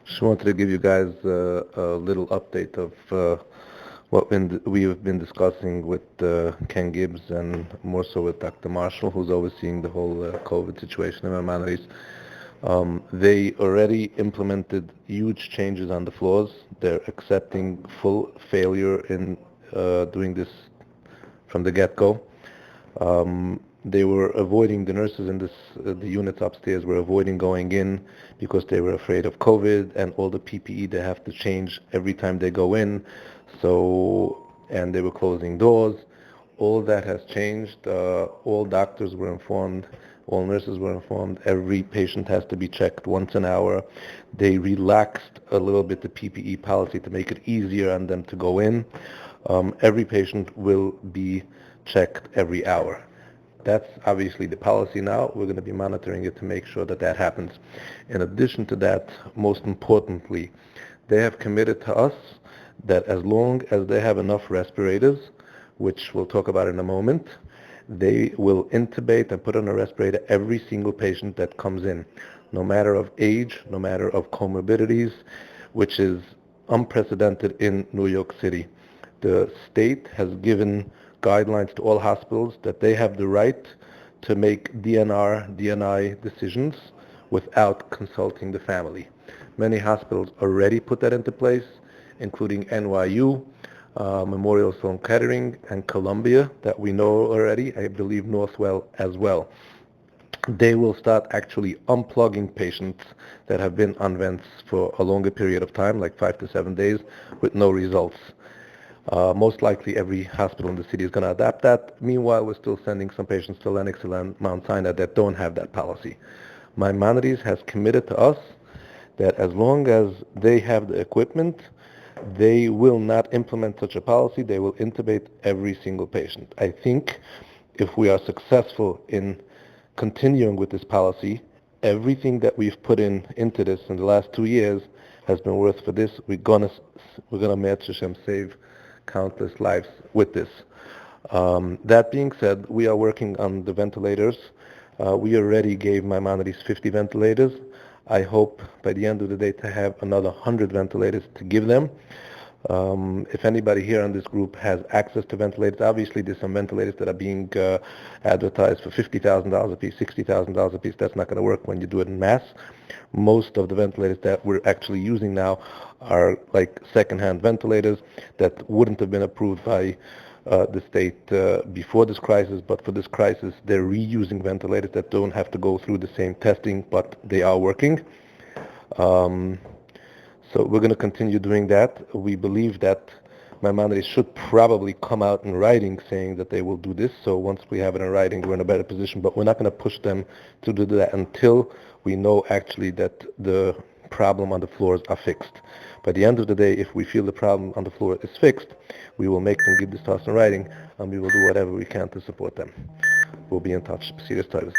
Just wanted to give you guys a little update of we have been discussing with Ken Gibbs and more so with Dr. Marshall, who's overseeing the whole COVID situation in Maimonides. They already implemented huge changes on the floors. They're accepting full failure in doing this from the get-go. They were avoiding the nurses in the units upstairs were avoiding going in because they were afraid of COVID and all the PPE they have to change every time they go in. And they were closing doors. All that has changed. All doctors were informed. All nurses were informed. Every patient has to be checked once an hour. They relaxed a little bit the PPE policy to make it easier on them to go in. Every patient will be checked every hour. That's obviously the policy now. We're going to be monitoring it to make sure that that happens. In addition to that, most importantly, they have committed to us that as long as they have enough respirators, which we'll talk about in a moment, they will intubate and put on a respirator every single patient that comes in, no matter of age, no matter of comorbidities, which is unprecedented in New York City. The state has given guidelines to all hospitals that they have the right to make DNR, DNI decisions without consulting the family. Many hospitals already put that into place, including NYU, Memorial Sloan Kettering, and Columbia that we know already. I believe Northwell as well. They will start actually unplugging patients that have been on vents for a longer period of time, like 5 to 7 days, with no results. Most likely every hospital in the city is going to adapt that. Meanwhile, we're still sending some patients to Lenox and Mount Sinai that don't have that policy. Maimonides has committed to us that as long as they have the equipment, they will not implement such a policy. They will intubate every single patient. I think if we are successful in continuing with this policy, everything that we've put into this in the last 2 years has been worth for this. We're gonna Me'ez Hashem save countless lives with this. That being said, we are working on the ventilators. We already gave Maimonides 50 ventilators. I hope by the end of the day to have another 100 ventilators to give them. If anybody here on this group has access to ventilators, obviously there's some ventilators that are being advertised for $50,000 a piece, $60,000 a piece. That's not going to work when you do it in mass. Most of the ventilators that we're actually using now are like second-hand ventilators that wouldn't have been approved by the state before this crisis, but for this crisis, they're reusing ventilators that don't have to go through the same testing, but they are working. So we're going to continue doing that. We believe that Maimonides should probably come out in writing saying that they will do this. So once we have it in writing, we're in a better position. But we're not going to push them to do that until we know actually that the problem on the floors are fixed. By the end of the day, if we feel the problem on the floor is fixed, we will make them give this to us in writing, and we will do whatever we can to support them. We'll be in touch. Serious Titus.